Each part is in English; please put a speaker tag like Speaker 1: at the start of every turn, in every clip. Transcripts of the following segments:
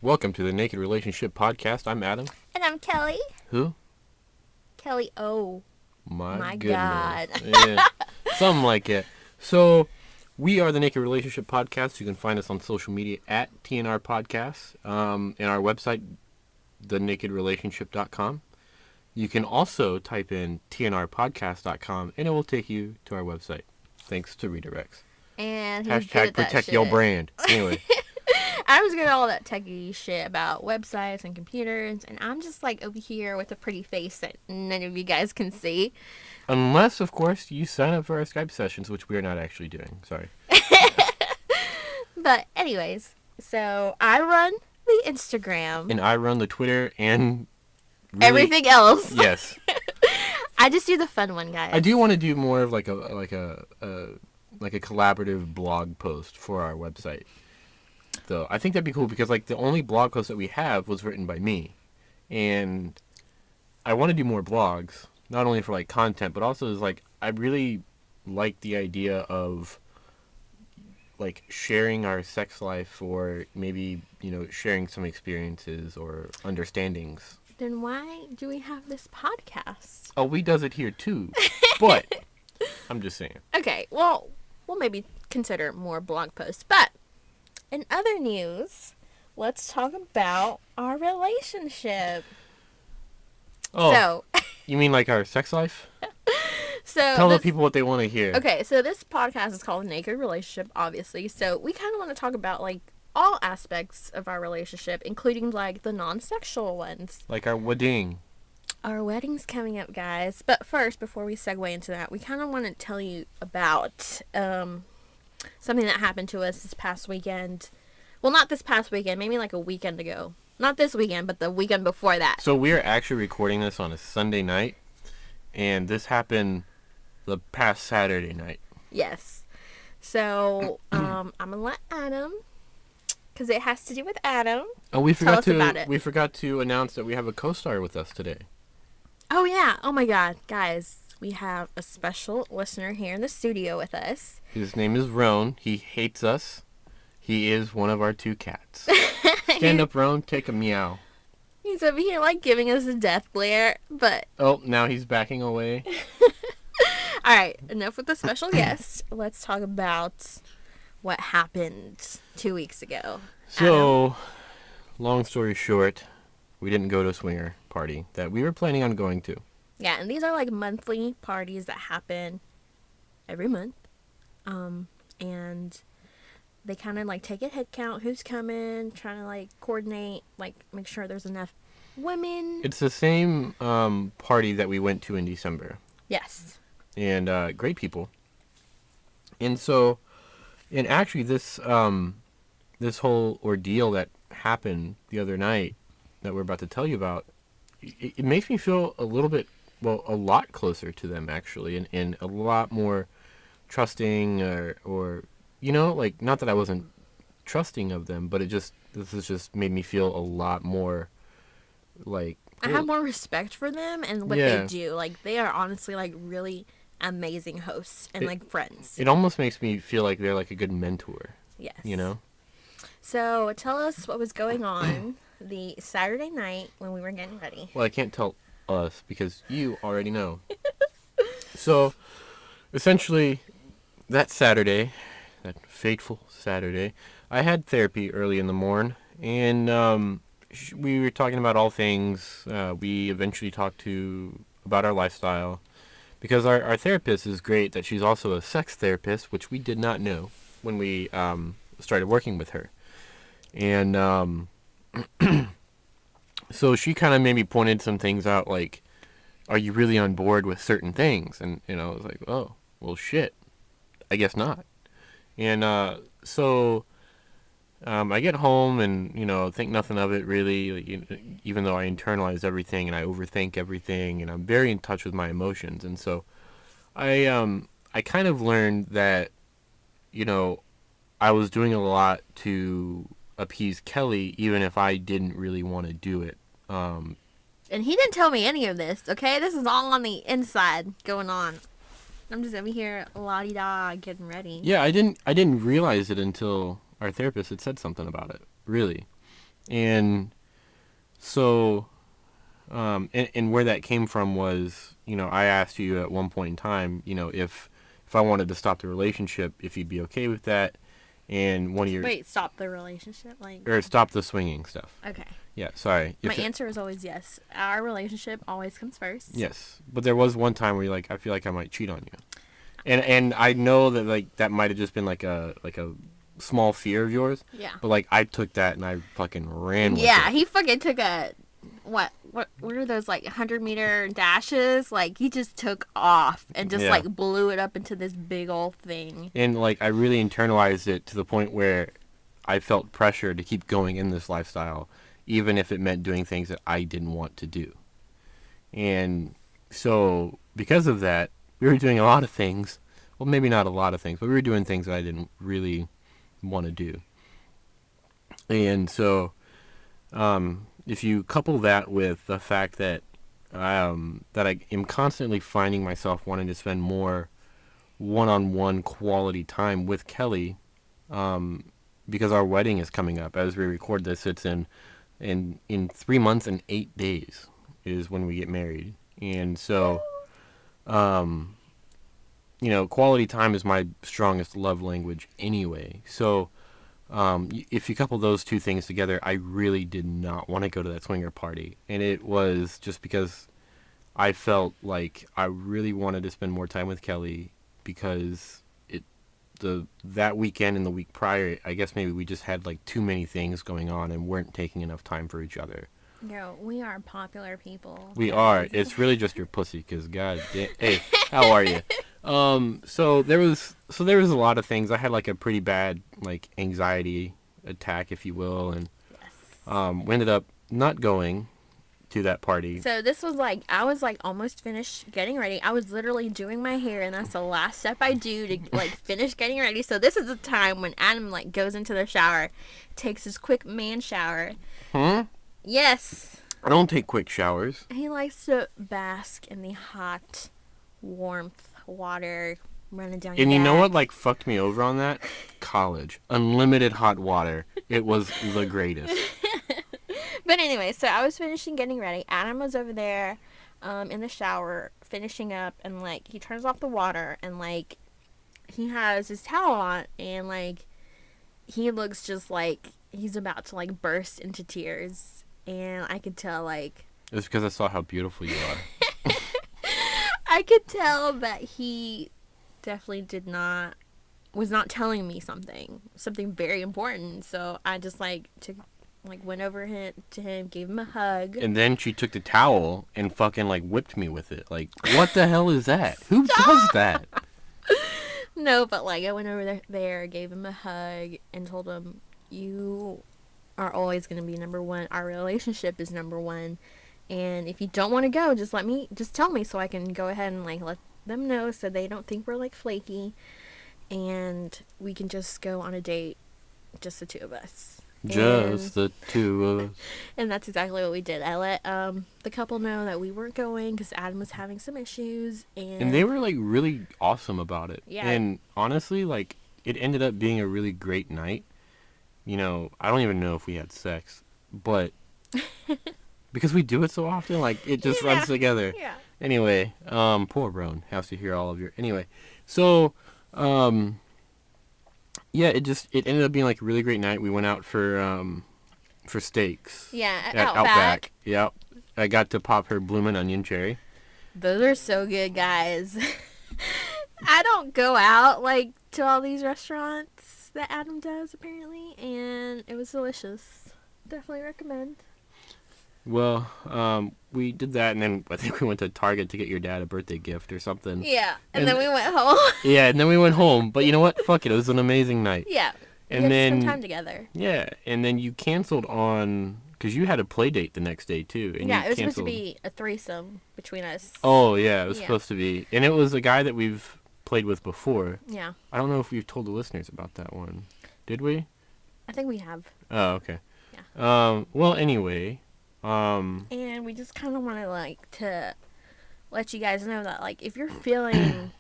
Speaker 1: Welcome to the Naked Relationship Podcast. I'm Adam.
Speaker 2: And I'm Kelly.
Speaker 1: Who?
Speaker 2: Kelly O.
Speaker 1: My goodness.
Speaker 2: God.
Speaker 1: Yeah, something like it. So, we are the Naked Relationship Podcast. You can find us on social media at TNR Podcasts, and our website, thenakedrelationship.com. You can also type in tnrpodcast.com, and it will take you to our website. Thanks to redirects.
Speaker 2: And he's good
Speaker 1: Hashtag
Speaker 2: at that
Speaker 1: protect
Speaker 2: shit.
Speaker 1: your brand. Anyway.
Speaker 2: I was good at all that techie shit about websites and computers, and I'm just like over here with a pretty face that none of you guys can see.
Speaker 1: Unless, of course, you sign up for our Skype sessions, which we're not actually doing. Sorry.
Speaker 2: But anyways, so I run the Instagram.
Speaker 1: And I run the Twitter and really,
Speaker 2: everything else.
Speaker 1: Yes.
Speaker 2: I just do the fun one, guys.
Speaker 1: I do want to do more of like a collaborative blog post for our website. So I think that'd be cool because like the only blog post that we have was written by me, and I want to do more blogs, not only for like content, but also is like I really like the idea of like sharing our sex life, or maybe sharing some experiences or understandings.
Speaker 2: Then why do we have this podcast?
Speaker 1: Oh, we does it here too, but I'm just saying.
Speaker 2: Okay, well, we'll maybe consider more blog posts, but in other news, let's talk about our relationship.
Speaker 1: Oh, you mean like our sex life? Tell the people what they want to hear.
Speaker 2: Okay, so this podcast is called Naked Relationship, obviously. So we kind of want to talk about like all aspects of our relationship, including like the non-sexual ones.
Speaker 1: Like our wedding.
Speaker 2: Our wedding's coming up, guys. But first, before we segue into that, we kind of want to tell you about something that happened to us this past weekend. Well, not this past weekend, maybe like a weekend ago. Not this weekend, but the weekend before that.
Speaker 1: So we're actually recording this on a Sunday night, and this happened the past Saturday night.
Speaker 2: Yes. So, I'm going to let Adam, because it has to do with Adam.
Speaker 1: Oh, we
Speaker 2: forgot
Speaker 1: to announce that we have a co-star with us today.
Speaker 2: Oh, yeah. Oh, my God. Guys, we have a special listener here in the studio with us.
Speaker 1: His name is Roan. He hates us. He is one of our two cats. Stand up, Roan. Take a meow.
Speaker 2: He's over here, like, giving us a death glare, but...
Speaker 1: Oh, now he's backing away.
Speaker 2: All right, enough with the special guest. Let's talk about what happened 2 weeks ago.
Speaker 1: So, long story short, we didn't go to a swinger party that we were planning on going to.
Speaker 2: Yeah, and these are like monthly parties that happen every month. And they kind of like take a head count, who's coming, trying to like coordinate, like make sure there's enough women.
Speaker 1: It's the same party that we went to in December.
Speaker 2: Yes.
Speaker 1: And great people. And so, and actually this this whole ordeal that happened the other night that we're about to tell you about, it makes me feel a little bit, well, a lot closer to them actually, and a lot more trusting, or like, not that I wasn't trusting of them, but this has just made me feel a lot more like,
Speaker 2: I have more respect for them and what they do. Like, they are honestly like really amazing hosts and like friends.
Speaker 1: It almost makes me feel like they're like a good mentor.
Speaker 2: Yes.
Speaker 1: So
Speaker 2: tell us what was going on the Saturday night when we were getting ready.
Speaker 1: Well, I can't tell us because you already know. So, essentially, that Saturday, that fateful Saturday, I had therapy early in the morning, and we were talking about all things. We eventually talked about our lifestyle, because our therapist is great, that she's also a sex therapist, which we did not know when we started working with her. And so she kind of maybe pointed some things out, like, are you really on board with certain things? And I was like, oh, well, shit, I guess not. And so I get home and think nothing of it really, even though I internalize everything and I overthink everything, and I'm very in touch with my emotions. And so I kind of learned that I was doing a lot to appease Kelly, even if I didn't really want to do it.
Speaker 2: And he didn't tell me any of this, okay? This is all on the inside going on. I'm just over here la-di-da getting ready.
Speaker 1: Yeah, I didn't realize it until our therapist had said something about it, really. And so, and where that came from was, I asked you at one point in time, if I wanted to stop the relationship, if you'd be okay with that, and one of your
Speaker 2: Wait, stop the relationship? Like,
Speaker 1: or stop the swinging stuff.
Speaker 2: okay.
Speaker 1: Yeah, sorry.
Speaker 2: My answer is always yes. Our relationship always comes first.
Speaker 1: Yes, but there was one time where you're like, I feel like I might cheat on you, and I know that like that might have just been like a small fear of yours.
Speaker 2: Yeah.
Speaker 1: But like I took that and I fucking ran with it.
Speaker 2: Yeah, he fucking took a what are those like 100-meter dashes? Like he just took off and just like blew it up into this big old thing.
Speaker 1: And like I really internalized it to the point where I felt pressure to keep going in this lifestyle, even if it meant doing things that I didn't want to do. And so because of that, we were doing a lot of things. Well, maybe not a lot of things, but we were doing things that I didn't really want to do. And so, if you couple that with the fact that that I am constantly finding myself wanting to spend more one-on-one quality time with Kelly, because our wedding is coming up. As we record this, it's in 3 months and 8 days is when we get married, and so, quality time is my strongest love language anyway. So. If you couple those two things together, I really did not want to go to that swinger party. And it was just because I felt like I really wanted to spend more time with Kelly because that weekend and the week prior, I guess maybe we just had like too many things going on and weren't taking enough time for each other.
Speaker 2: Yo, we are popular people.
Speaker 1: We are. It's really just your pussy, because god damn. Hey, how are you? So there was a lot of things. I had like a pretty bad like anxiety attack, if you will, and we ended up not going to that party.
Speaker 2: So this was like, I was like almost finished getting ready. I was literally doing my hair, and that's the last step I do to like finish getting ready. So this is the time when Adam like goes into the shower, takes his quick man shower. Yes.
Speaker 1: I don't take quick showers.
Speaker 2: He likes to bask in the hot warmth water running down your
Speaker 1: And you know
Speaker 2: back.
Speaker 1: what like fucked me over on that? College. Unlimited hot water. It was the greatest.
Speaker 2: But anyway, so I was finishing getting ready. Adam was over there in the shower finishing up, and like he turns off the water, and like he has his towel on, and like he looks just like he's about to like burst into tears. And I could tell, like...
Speaker 1: It's because I saw how beautiful you are.
Speaker 2: I could tell that he definitely was not telling me something very important. So I just, like, went over to him, gave him a hug.
Speaker 1: And then she took the towel and fucking, like, whipped me with it. Like, what the hell is that? Who does that?
Speaker 2: No, but, like, I went over there, gave him a hug, and told him, you are always going to be number one. Our relationship is number one. And if you don't want to go, just tell me so I can go ahead and like let them know so they don't think we're like flaky, and we can just go on a date, just the two of us.
Speaker 1: Just the two of us.
Speaker 2: And that's exactly what we did. I let the couple know that we weren't going because Adam was having some issues,
Speaker 1: and they were like really awesome about it.
Speaker 2: Yeah.
Speaker 1: And honestly, like it ended up being a really great night. I don't even know if we had sex, but because we do it so often, like it just runs together.
Speaker 2: Yeah.
Speaker 1: Anyway, poor Roan has to hear all of your. Anyway, so yeah, it ended up being like a really great night. We went out for steaks.
Speaker 2: Yeah,
Speaker 1: at
Speaker 2: Outback.
Speaker 1: Yep, I got to pop her bloomin' onion cherry.
Speaker 2: Those are so good, guys. I don't go out like to all these restaurants that Adam does apparently, and it was delicious. Definitely recommend.
Speaker 1: Well, we did that, and then I think we went to Target to get your dad a birthday gift or something.
Speaker 2: Yeah, and then we went home.
Speaker 1: Yeah, and then we went home. But you know what? Fuck it. It was an amazing night.
Speaker 2: Yeah.
Speaker 1: And
Speaker 2: we
Speaker 1: then
Speaker 2: spend time together.
Speaker 1: Yeah, and then you canceled on because you had a play date the next day too. And
Speaker 2: yeah,
Speaker 1: you
Speaker 2: it was
Speaker 1: canceled.
Speaker 2: supposed to be a threesome between us.
Speaker 1: Oh yeah, it was supposed to be, and it was a guy that we've played with before.
Speaker 2: Yeah.
Speaker 1: I don't know if we've told the listeners about that one. Did we?
Speaker 2: I think we have.
Speaker 1: Oh, okay.
Speaker 2: Yeah.
Speaker 1: Well, anyway.
Speaker 2: And we just kind of want to like to let you guys know that like if you're feeling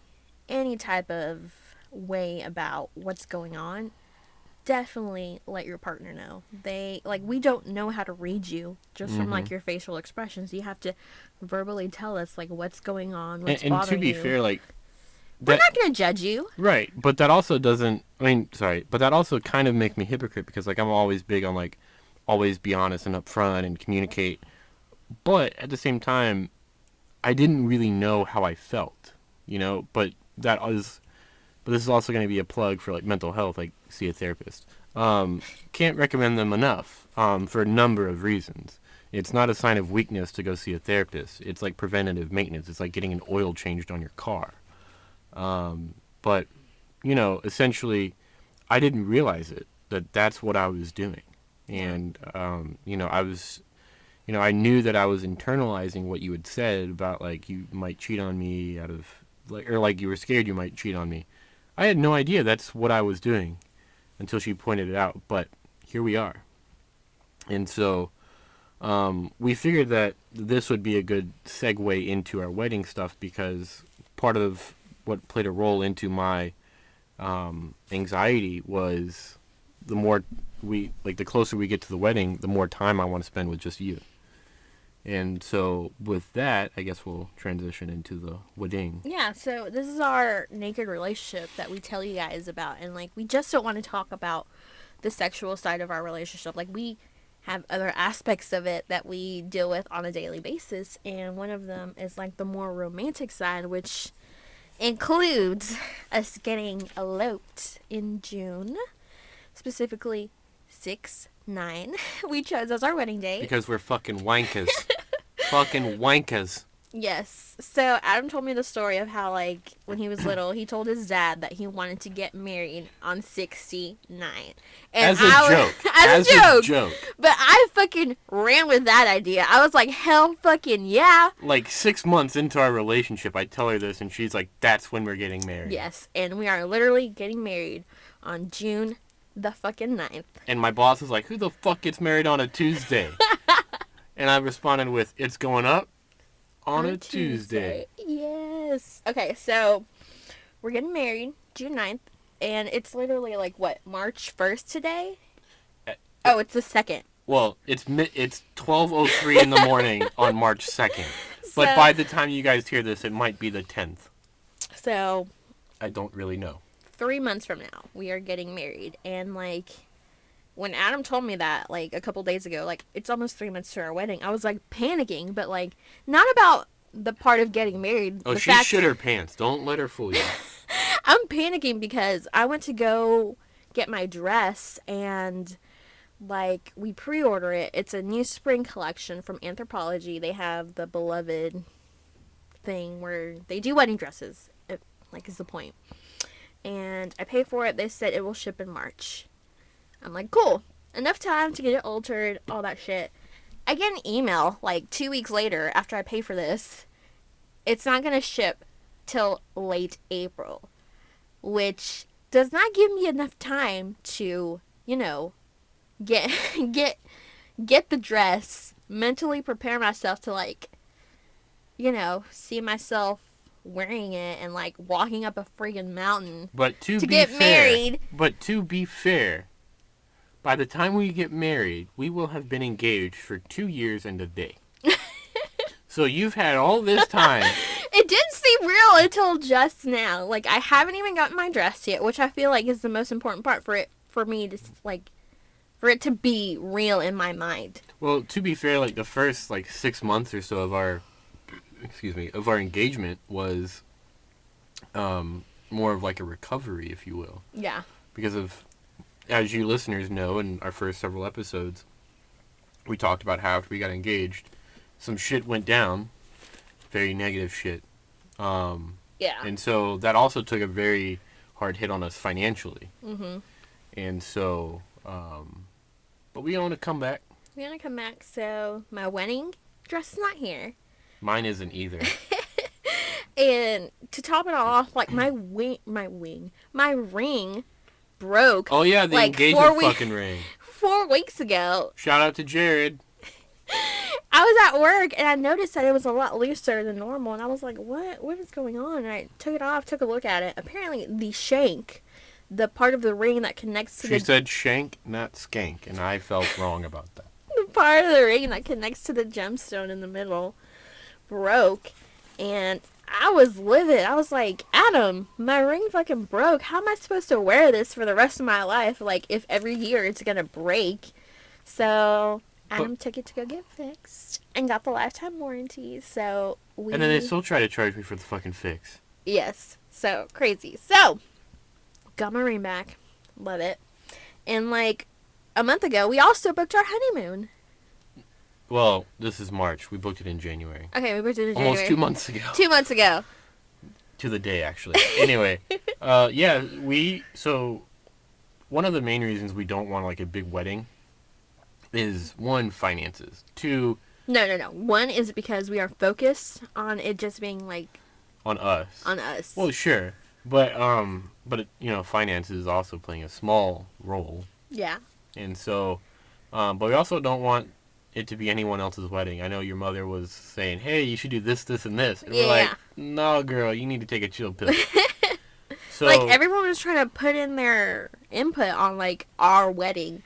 Speaker 2: any type of way about what's going on, definitely let your partner know. We don't know how to read you just from like your facial expressions. You have to verbally tell us like what's going on, what's
Speaker 1: And to
Speaker 2: bothering
Speaker 1: be
Speaker 2: you.
Speaker 1: fair, like
Speaker 2: We're
Speaker 1: that,
Speaker 2: not gonna judge you.
Speaker 1: right? But that also doesn't. I mean, sorry, but that also kind of makes me hypocrite because like I'm always big on like always be honest and upfront and communicate. But at the same time, I didn't really know how I felt, you know. But this is also going to be a plug for like mental health, like see a therapist. Can't recommend them enough for a number of reasons. It's not a sign of weakness to go see a therapist. It's like preventative maintenance. It's like getting an oil changed on your car. But, you know, essentially, I didn't realize it, that that's what I was doing. And, you know, I knew that I was internalizing what you had said about, like, you might cheat on me out of, like, or like you were scared you might cheat on me. I had no idea that's what I was doing until she pointed it out. But here we are. And so, we figured that this would be a good segue into our wedding stuff because part of what played a role into my anxiety was the closer we get to the wedding, the more time I want to spend with just you. And so with that, I guess we'll transition into the wedding.
Speaker 2: Yeah, so this is our naked relationship that we tell you guys about, and like we just don't want to talk about the sexual side of our relationship. Like we have other aspects of it that we deal with on a daily basis, and one of them is like the more romantic side, which includes us getting eloped in June, specifically 6/9. We chose as our wedding date.
Speaker 1: Because we're fucking wankers. Fucking wankers.
Speaker 2: Yes. So Adam told me the story of how, like, when he was little, he told his dad that he wanted to get married on 69. And
Speaker 1: As a joke.
Speaker 2: But I fucking ran with that idea. I was like, hell fucking yeah.
Speaker 1: Like 6 months into our relationship, I tell her this, and she's like, that's when we're getting married.
Speaker 2: Yes. And we are literally getting married on June the fucking 9th.
Speaker 1: And my boss was like, who the fuck gets married on a Tuesday? And I responded with, it's going up on a Tuesday.
Speaker 2: Yes. Okay, so we're getting married June 9th, and it's literally like, what, March 1st today? Oh, it's the 2nd.
Speaker 1: Well, it's 12:03 in the morning on March 2nd. But by the time you guys hear this, it might be the 10th.
Speaker 2: So
Speaker 1: I don't really know.
Speaker 2: 3 months from now, we are getting married, and like when Adam told me that, like, a couple days ago, like, it's almost 3 months to our wedding, I was, like, panicking, but, like, not about the part of getting married.
Speaker 1: Oh, she shit her pants. Don't let her fool you.
Speaker 2: I'm panicking because I went to go get my dress, and, like, we pre-order it. It's a new spring collection from Anthropologie. They have the Beloved thing where they do wedding dresses, is the point. And I pay for it. They said it will ship in March. I'm like, cool. Enough time to get it altered, all that shit. I get an email, like, 2 weeks later after I pay for this. It's not going to ship till late April. Which does not give me enough time to, you know, get the dress, mentally prepare myself to, like, you know, see myself wearing it and, like, walking up a friggin' mountain to get married.
Speaker 1: But to be fair, by the time we get married, we will have been engaged for 2 years and a day. So you've had all this time.
Speaker 2: It didn't seem real until just now. Like, I haven't even gotten my dress yet, which I feel like is the most important part for it to be real in my mind.
Speaker 1: Well, to be fair, like, the first, 6 months or so of our engagement was more of, like, a recovery, if you will.
Speaker 2: Yeah.
Speaker 1: Because of, as you listeners know, in our first several episodes, we talked about how after we got engaged, some shit went down. Very negative shit.
Speaker 2: Yeah.
Speaker 1: And so that also took a very hard hit on us financially.
Speaker 2: Mm-hmm.
Speaker 1: And so, but we want to come back.
Speaker 2: We're going to come back, so my wedding dress is not here.
Speaker 1: Mine isn't either.
Speaker 2: And to top it off, like, my ring broke.
Speaker 1: Oh, yeah, the engagement fucking ring.
Speaker 2: 4 weeks ago.
Speaker 1: Shout out to Jared.
Speaker 2: I was at work, and I noticed that it was a lot looser than normal, and I was like, what is going on? And I took it off, took a look at it. Apparently, the shank the part of the ring that connects to
Speaker 1: She said shank, not skank, and I felt wrong about that.
Speaker 2: the part of the ring that connects to the gemstone in the middle broke, and I was livid. I was like, Adam, my ring fucking broke. How am I supposed to wear this for the rest of my life? Like, if every year it's gonna break. So Adam took it to go get fixed and got the lifetime warranty. So we.
Speaker 1: And then they still try to charge me for the fucking fix.
Speaker 2: Yes. So crazy. So got my ring back. Love it. And like a month ago, we also booked our honeymoon.
Speaker 1: Well, this is March. We booked it in January.
Speaker 2: Okay, we booked it in January.
Speaker 1: Almost 2 months ago.
Speaker 2: 2 months ago.
Speaker 1: To the day, actually. Anyway, yeah, so one of the main reasons we don't want like a big wedding is, one, finances. Two...
Speaker 2: No. One is because we are focused on it just being like...
Speaker 1: On us.
Speaker 2: On us.
Speaker 1: Well, sure. But you know, finances is also playing a small role.
Speaker 2: Yeah.
Speaker 1: And so, but we also don't want it to be anyone else's wedding. I know your mother was saying, hey, you should do this, this, and this. And we're like, no, girl, you need to take a chill pill. So,
Speaker 2: like, everyone was trying to put in their input on, like, our wedding.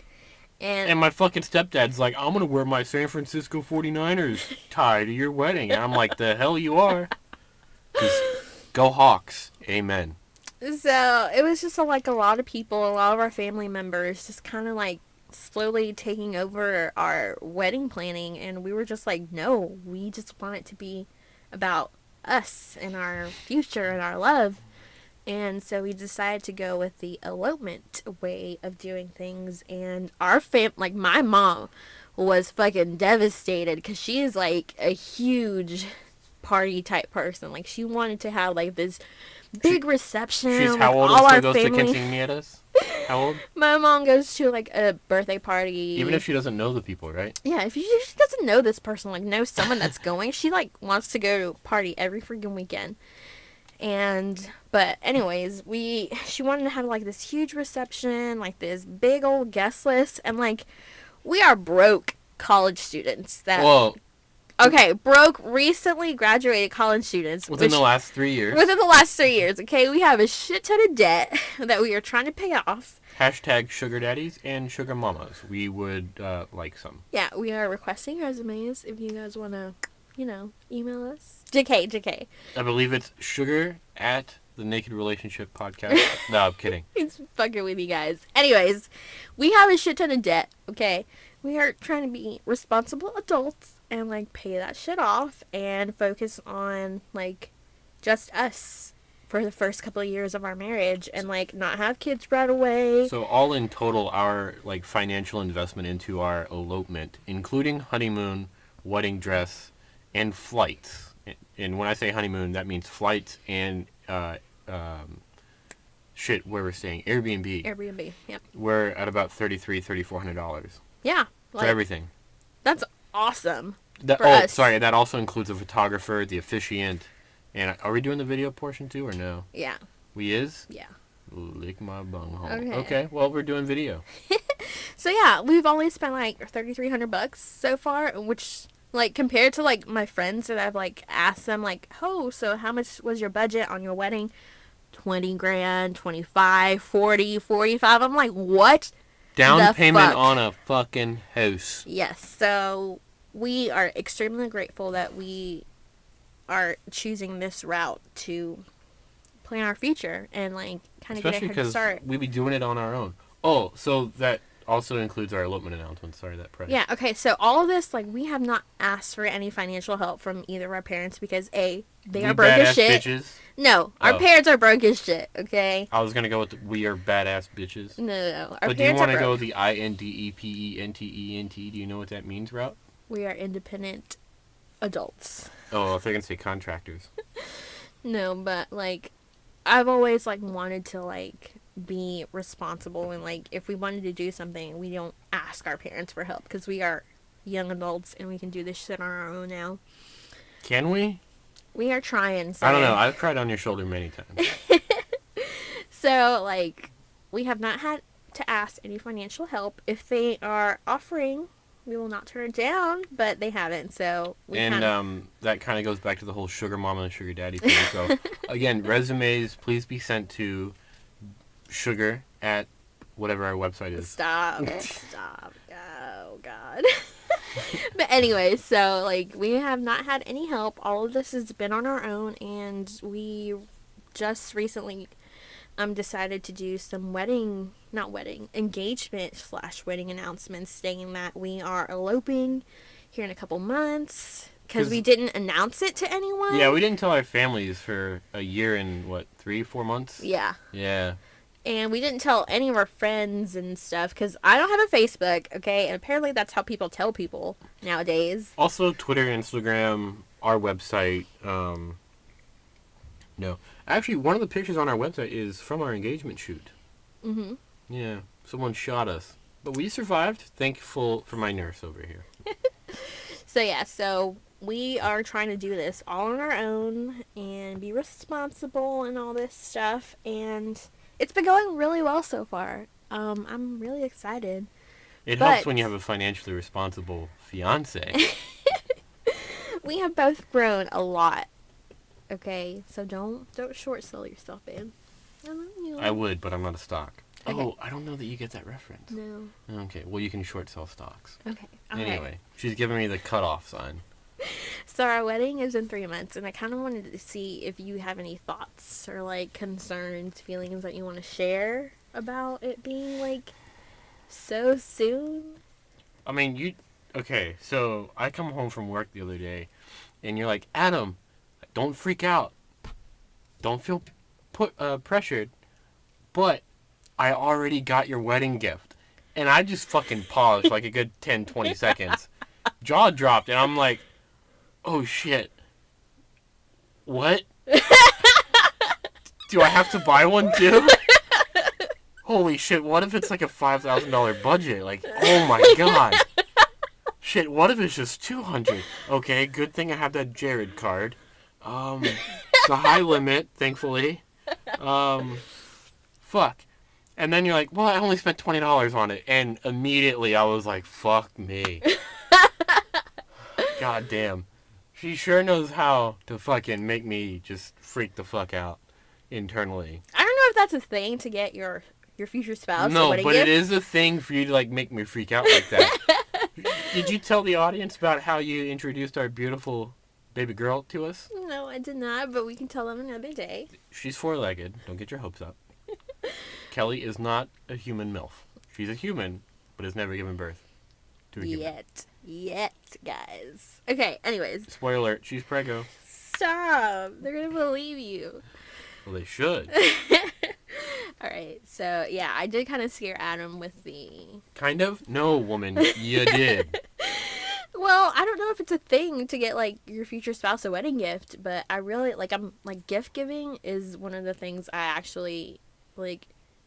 Speaker 2: And
Speaker 1: my fucking stepdad's like, I'm going to wear my San Francisco 49ers tie to your wedding. And I'm like, the hell you are. Just go Hawks. Amen.
Speaker 2: So, it was just, like, a lot of people, a lot of our family members just kind of, like, slowly taking over our wedding planning, and we were just like, no, we just want it to be about us and our future and our love. And so we decided to go with the elopement way of doing things. And our like my mom was fucking devastated because she is like a huge party type person. Like, she wanted to have like this big reception.
Speaker 1: She's
Speaker 2: like,
Speaker 1: how old
Speaker 2: all
Speaker 1: and
Speaker 2: our
Speaker 1: still goes
Speaker 2: family.
Speaker 1: to quinceañeras? How old?
Speaker 2: My mom goes to like a birthday party.
Speaker 1: Even if she doesn't know the people, right?
Speaker 2: Yeah, if she doesn't know this person, like knows someone that's going, she like wants to go to a party every freaking weekend. But anyways, she wanted to have like this huge reception, like this big old guest list, and like we are broke college students that.
Speaker 1: Well.
Speaker 2: Okay, broke, recently graduated college students.
Speaker 1: Within the last 3 years.
Speaker 2: Within the last 3 years, okay? We have a shit ton of debt that we are trying to pay off.
Speaker 1: Hashtag sugar daddies and sugar mamas. We would like some.
Speaker 2: Yeah, we are requesting resumes if you guys want to, email us. JK.
Speaker 1: I believe it's sugar at the Naked Relationship Podcast. No, I'm kidding.
Speaker 2: He's fucking with you guys. Anyways, we have a shit ton of debt, okay? We are trying to be responsible adults and, like, pay that shit off and focus on, like, just us for the first couple of years of our marriage and, like, not have kids right away.
Speaker 1: So all in total, our, like, financial investment into our elopement, including honeymoon, wedding dress, and flights. And when I say honeymoon, that means flights and, where we're staying,
Speaker 2: Airbnb, yeah.
Speaker 1: We're at about $3,400.
Speaker 2: Yeah.
Speaker 1: For everything.
Speaker 2: That's awesome.
Speaker 1: Us. Sorry, that also includes a photographer, the officiant, and are we doing the video portion too, or no?
Speaker 2: Yeah.
Speaker 1: We is?
Speaker 2: Yeah.
Speaker 1: Lick my bunghole.
Speaker 2: Okay.
Speaker 1: Well, we're doing video.
Speaker 2: So yeah, we've only spent like $3,300 so far, which, like, compared to like my friends that I've like asked them like, oh, so how much was your budget on your wedding? 20 grand, 25, 40, 45. I'm like, what?
Speaker 1: Down payment on a fucking house.
Speaker 2: Yes. So we are extremely grateful that we are choosing this route to plan our future and like kind of get a head start.
Speaker 1: Especially because we be doing it on our own. Oh, so that also includes our elopement announcement. Sorry, that price.
Speaker 2: Yeah. Okay. So all of this, like, we have not asked for any financial help from either of our parents because they are broke as shit.
Speaker 1: Bitches.
Speaker 2: No, our parents are broke as shit. Okay.
Speaker 1: I was gonna go with we are badass bitches.
Speaker 2: No.
Speaker 1: But do you want to go the INDEPENTENT? Do you know what that means route?
Speaker 2: We are independent adults.
Speaker 1: Oh, if they're gonna say contractors.
Speaker 2: No, but like, I've always like wanted to like be responsible and like if we wanted to do something, we don't ask our parents for help because we are young adults and we can do this shit on our own now.
Speaker 1: Can we?
Speaker 2: We are trying. So.
Speaker 1: I don't know. I've cried on your shoulder many times.
Speaker 2: So, like, we have not had to ask any financial help. If they are offering, we will not turn it down, but they haven't, so we
Speaker 1: that kind of goes back to the whole sugar mama and sugar daddy thing. So, again, resumes, please be sent to sugar at whatever our website is.
Speaker 2: Stop. Stop. Oh, God. But anyway, so, like, we have not had any help. All of this has been on our own, and we just recently decided to do some engagement/wedding announcements stating that we are eloping here in a couple months because we didn't announce it to anyone.
Speaker 1: Yeah, we didn't tell our families for a year and, 3-4 months?
Speaker 2: Yeah.
Speaker 1: Yeah.
Speaker 2: And we didn't tell any of our friends and stuff because I don't have a Facebook, okay? And apparently that's how people tell people nowadays.
Speaker 1: Also, Twitter, Instagram, our website. No. Actually, one of the pictures on our website is from our engagement shoot.
Speaker 2: Mm-hmm.
Speaker 1: Yeah. Someone shot us. But we survived. Thankful for my nurse over here.
Speaker 2: So we are trying to do this all on our own and be responsible and all this stuff. And it's been going really well so far. I'm really excited.
Speaker 1: It helps when you have a financially responsible fiance.
Speaker 2: We have both grown a lot. Okay, so don't short sell yourself, babe.
Speaker 1: I would, but I'm not a stock.
Speaker 2: Okay.
Speaker 1: Oh, I don't know that you get that reference.
Speaker 2: No.
Speaker 1: Okay, well, you can short sell stocks.
Speaker 2: Okay.
Speaker 1: Anyway, she's giving me the cutoff sign.
Speaker 2: So our wedding is in 3 months, and I kind of wanted to see if you have any thoughts or, like, concerns, feelings that you want to share about it being, like, so soon.
Speaker 1: I mean, okay, so I come home from work the other day, and you're like, Adam, don't freak out. Don't feel pressured. But I already got your wedding gift. And I just fucking paused like a good 10, 20 seconds. Jaw dropped, and I'm like, oh shit. What? Do I have to buy one too? Holy shit, what if it's like a $5,000 budget? Like, oh my god. Shit, what if it's just $200? Okay, good thing I have that Jared card. It's a high limit, thankfully. Fuck. And then you're like, well, I only spent $20 on it. And immediately I was like, fuck me. God damn. She sure knows how to fucking make me just freak the fuck out internally.
Speaker 2: I don't know if that's a thing to get your future spouse.
Speaker 1: No,
Speaker 2: but
Speaker 1: it is a thing for you to, like, make me freak out like that. Did you tell the audience about how you introduced our beautiful baby girl to us?
Speaker 2: No, I did not, but we can tell them another day.
Speaker 1: She's four-legged. Don't get your hopes up. Kelly is not a human MILF. She's a human, but has never given birth to a human.
Speaker 2: Yet, guys. Okay, anyways.
Speaker 1: Spoiler alert, she's preggo.
Speaker 2: Stop. They're going to believe you.
Speaker 1: Well, they should.
Speaker 2: Alright, so, yeah, I did kind of scare Adam with the...
Speaker 1: Kind of? No, woman, you did.
Speaker 2: Well, I don't know if it's a thing to get, like, your future spouse a wedding gift, but I really, gift giving is one of the things I actually,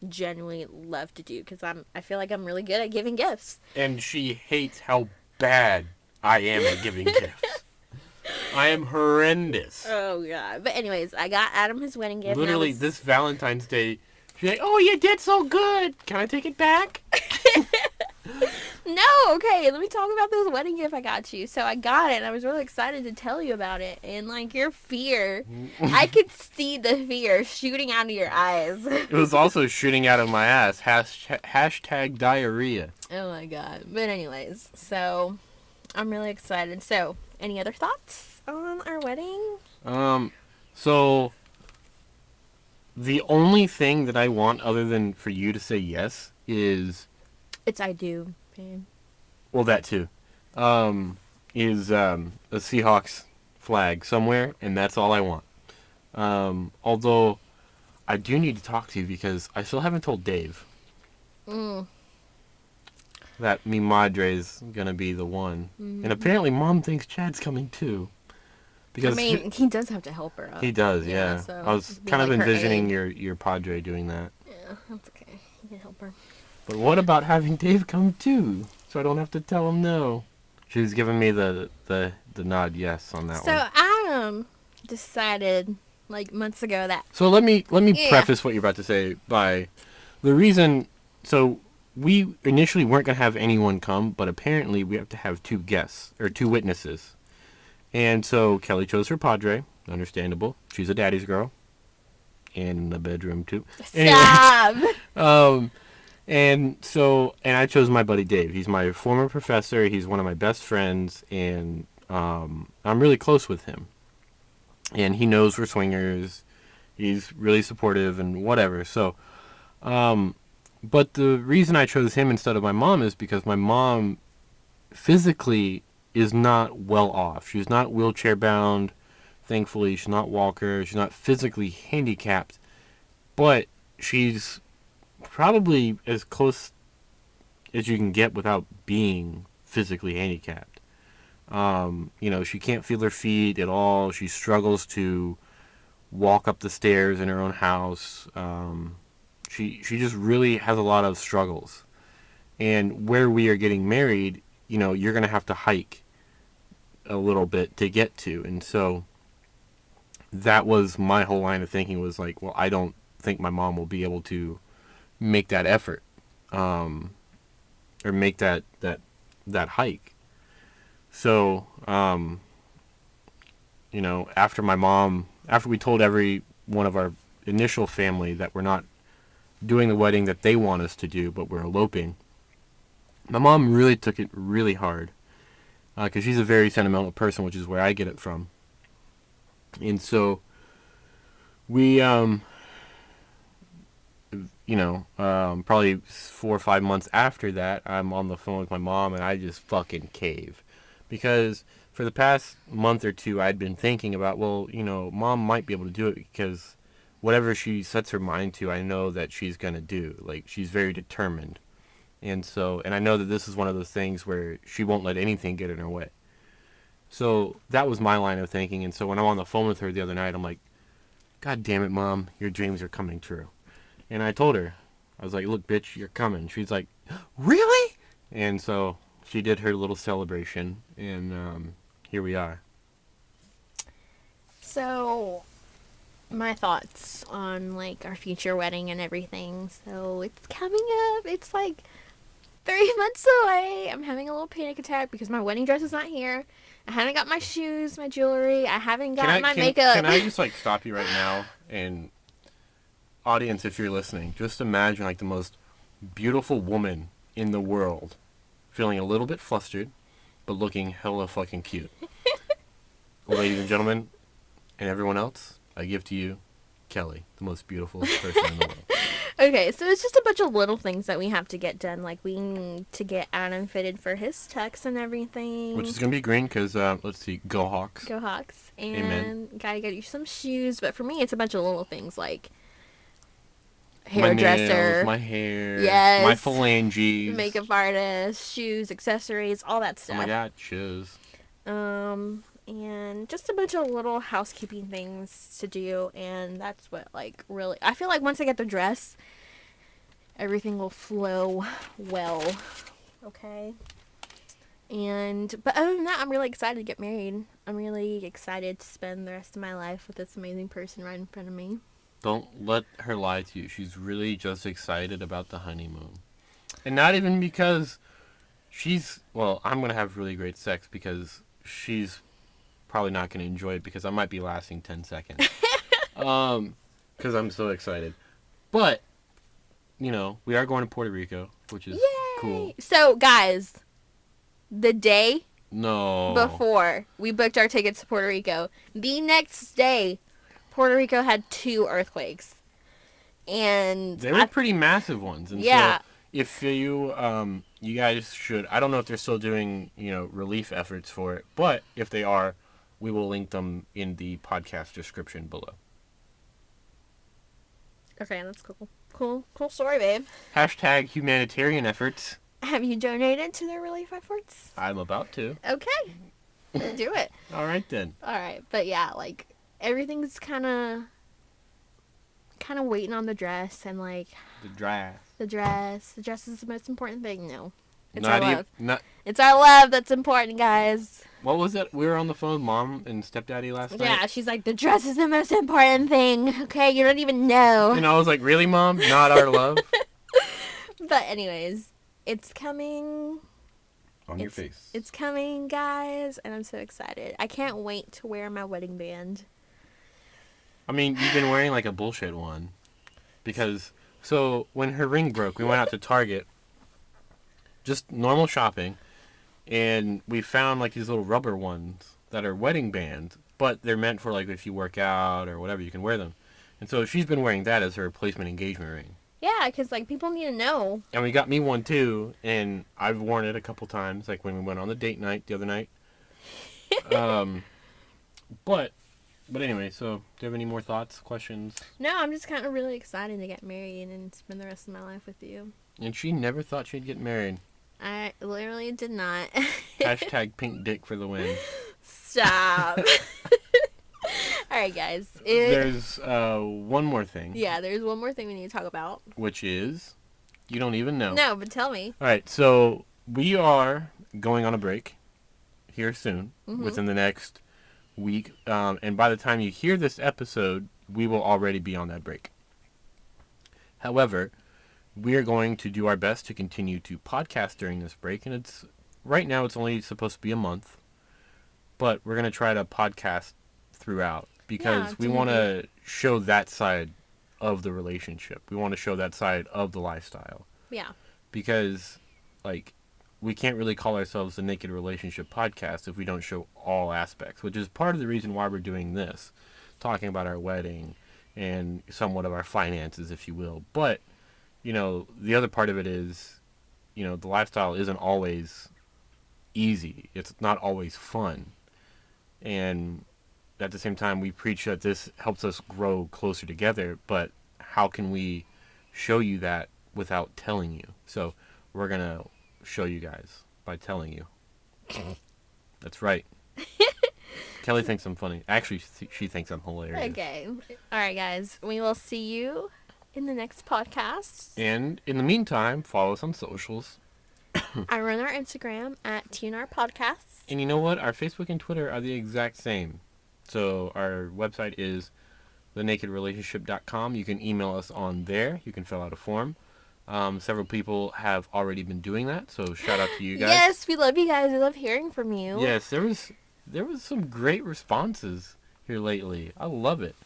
Speaker 2: genuinely love to do, because I feel like I'm really good at giving gifts.
Speaker 1: And she hates how bad I am at giving gifts. I am horrendous.
Speaker 2: Oh, God. But anyways, I got Adam his wedding gift.
Speaker 1: Literally, this Valentine's Day, she's like, oh, you did so good. Can I take it back?
Speaker 2: No, okay, let me talk about this wedding gift I got you. So I got it, and I was really excited to tell you about it. And, your fear, I could see the fear shooting out of your eyes.
Speaker 1: It was also shooting out of my ass. Hashtag diarrhea.
Speaker 2: Oh, my God. But anyways, so I'm really excited. So, any other thoughts on our wedding?
Speaker 1: So the only thing that I want other than for you to say yes is...
Speaker 2: It's I do, babe.
Speaker 1: Well, that too. Is a Seahawks flag somewhere, and that's all I want. Although, I do need to talk to you because I still haven't told Dave that mi madre's gonna be the one. Mm-hmm. And apparently Mom thinks Chad's coming too. Because
Speaker 2: he does have to help her up.
Speaker 1: He does, yeah.
Speaker 2: So
Speaker 1: I was kind of envisioning your padre doing that.
Speaker 2: Yeah, that's okay. He can help her.
Speaker 1: But what about having Dave come too? So I don't have to tell him no. She was giving me the nod yes on that one.
Speaker 2: So Adam decided months ago that...
Speaker 1: So let me preface what you're about to say by the reason... So we initially weren't going to have anyone come, but apparently we have to have 2 guests, or 2 witnesses. And so Kelly chose her padre, understandable. She's a daddy's girl. and in the bedroom too.
Speaker 2: Stop.
Speaker 1: Um, and I chose my buddy Dave. He's my former professor. He's one of my best friends, and I'm really close with him. And he knows we're swingers. He's really supportive and whatever. So, but the reason I chose him instead of my mom is because my mom physically is not well off. She's not wheelchair bound. Thankfully, she's not walker. She's not physically handicapped, but she's probably as close as you can get without being physically handicapped. She can't feel her feet at all. She struggles to walk up the stairs in her own house. She just really has a lot of struggles. And where we are getting married, you're going to have to hike a little bit to get to. And so that was my whole line of thinking was like, well, I don't think my mom will be able to make that effort, or make that hike. So, after we told every one of our initial family that we're not doing the wedding that they want us to do, but we're eloping, my mom really took it really hard, because she's a very sentimental person, which is where I get it from. And so we, probably 4 or 5 months after that, I'm on the phone with my mom, and I just fucking cave. Because for the past month or two, I'd been thinking about, well, mom might be able to do it because whatever she sets her mind to, I know that she's going to do. Like, she's very determined. And I know that this is one of those things where she won't let anything get in her way. So that was my line of thinking. And so when I'm on the phone with her the other night, I'm like, God damn it, Mom, your dreams are coming true. And I told her, I was like, look, bitch, you're coming. She's like, really? And so she did her little celebration, and here we are.
Speaker 2: So, my thoughts on, our future wedding and everything. So, it's coming up. It's, 3 months away. I'm having a little panic attack because my wedding dress is not here. I haven't got my shoes, my jewelry. I haven't got my makeup.
Speaker 1: Can I just, stop you right now? And, audience, if you're listening, just imagine, the most beautiful woman in the world feeling a little bit flustered, but looking hella fucking cute. Ladies and gentlemen, and everyone else, I give to you Kelly, the most beautiful person in the world.
Speaker 2: Okay, so it's just a bunch of little things that we have to get done. We need to get Adam fitted for his tux and everything.
Speaker 1: Which is going to be green because, let's see, go Hawks.
Speaker 2: Go Hawks. And
Speaker 1: Amen.
Speaker 2: gotta get you some shoes. But for me, it's a bunch of little things like
Speaker 1: hairdresser. My nails, my hair. Yes. My phalanges.
Speaker 2: Makeup artist, shoes, accessories, all that stuff.
Speaker 1: Oh my God, shoes.
Speaker 2: And just a bunch of little housekeeping things to do, and that's what, really... I feel like once I get the dress, everything will flow well, okay? But other than that, I'm really excited to get married. I'm really excited to spend the rest of my life with this amazing person right in front of me.
Speaker 1: Don't let her lie to you. She's really just excited about the honeymoon. And not even because I'm going to have really great sex because she's probably not going to enjoy it because I might be lasting 10 seconds. Because I'm so excited. But, we are going to Puerto Rico, which is cool.
Speaker 2: So, guys, the day
Speaker 1: No.
Speaker 2: before we booked our tickets to Puerto Rico, the next day, Puerto Rico had 2 earthquakes. And
Speaker 1: they were pretty massive ones. And
Speaker 2: yeah.
Speaker 1: So if you guys should, I don't know if they're still doing, relief efforts for it, but if they are, we will link them in the podcast description below.
Speaker 2: Okay, that's cool. Cool story, babe.
Speaker 1: Hashtag humanitarian efforts.
Speaker 2: Have you donated to their relief efforts?
Speaker 1: I'm about to.
Speaker 2: Okay. Do it.
Speaker 1: All right, then.
Speaker 2: All right. But, yeah, everything's kind of waiting on the dress and,
Speaker 1: The dress.
Speaker 2: The dress. The dress is the most important thing. No. It's
Speaker 1: not
Speaker 2: our love.
Speaker 1: Not...
Speaker 2: It's our love that's important, guys.
Speaker 1: What was it? We were on the phone with Mom and Stepdaddy last night.
Speaker 2: Yeah, she's like, the dress is the most important thing. Okay, you don't even know.
Speaker 1: And I was like, really, Mom? Not our love?
Speaker 2: But anyways, it's coming.
Speaker 1: On your face.
Speaker 2: It's coming, guys, and I'm so excited. I can't wait to wear my wedding band.
Speaker 1: I mean, you've been wearing like a bullshit one. Because, so when her ring broke, we went out to Target, just normal shopping, and we found like these little rubber ones that are wedding bands, but they're meant for like if you work out or whatever, you can wear them. And so she's been wearing that as her replacement engagement ring.
Speaker 2: Yeah, because like people need to know.
Speaker 1: And we got me one too, and I've worn it a couple times, like when we went on the date night the other night. Um, but anyway, so do you have any more thoughts, questions?
Speaker 2: No, I'm just kind of really excited to get married and spend the rest of my life with you.
Speaker 1: And she never thought she'd get married.
Speaker 2: I literally did not.
Speaker 1: Hashtag pink dick for the win.
Speaker 2: Stop. All right, guys.
Speaker 1: There's one more thing.
Speaker 2: Yeah, there's one more thing we need to talk about.
Speaker 1: Which is, you don't even know.
Speaker 2: No, but tell me.
Speaker 1: All right, so we are going on a break here soon, within the next week. And by the time you hear this episode, we will already be on that break. However, we are going to do our best to continue to podcast during this break. And right now it's only supposed to be a month. But we're going to try to podcast throughout. Because we want to show that side of the relationship. We want to show that side of the lifestyle.
Speaker 2: Yeah.
Speaker 1: Because, like, we can't really call ourselves the Naked Relationship Podcast if we don't show all aspects, which is part of the reason why we're doing this. Talking about our wedding and somewhat of our finances, if you will. But, you know, the other part of it is, you know, the lifestyle isn't always easy. It's not always fun. And at the same time, we preach that this helps us grow closer together, but how can we show you that without telling you? So we're going to show you guys by telling you. That's right. Kelly thinks I'm funny. Actually, she thinks I'm hilarious.
Speaker 2: Okay. All right, guys. We will see you in the next podcast.
Speaker 1: And in the meantime, follow us on socials.
Speaker 2: I run our Instagram at TNR Podcasts.
Speaker 1: And you know what? Our Facebook and Twitter are the exact same. So our website is thenakedrelationship.com. You can email us on there. You can fill out a form. Several people have already been doing that, so shout out to you guys.
Speaker 2: Yes, we love you guys. We love hearing from you.
Speaker 1: Yes, there was some great responses here lately. I love it.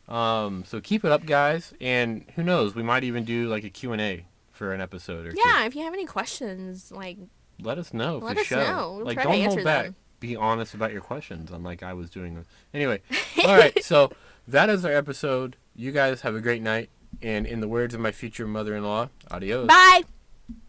Speaker 1: So keep it up, guys. And who knows, we might even do like a Q&A for an episode or two.
Speaker 2: Yeah, if you have any questions, like,
Speaker 1: let us know
Speaker 2: let
Speaker 1: for
Speaker 2: us
Speaker 1: sure.
Speaker 2: know. We'll
Speaker 1: like,
Speaker 2: try to
Speaker 1: don't
Speaker 2: answer
Speaker 1: hold back.
Speaker 2: them.
Speaker 1: Be honest about your questions, unlike I was doing. Anyway, all right. So that is our episode. You guys have a great night. And in the words of my future mother-in-law, adios.
Speaker 2: Bye.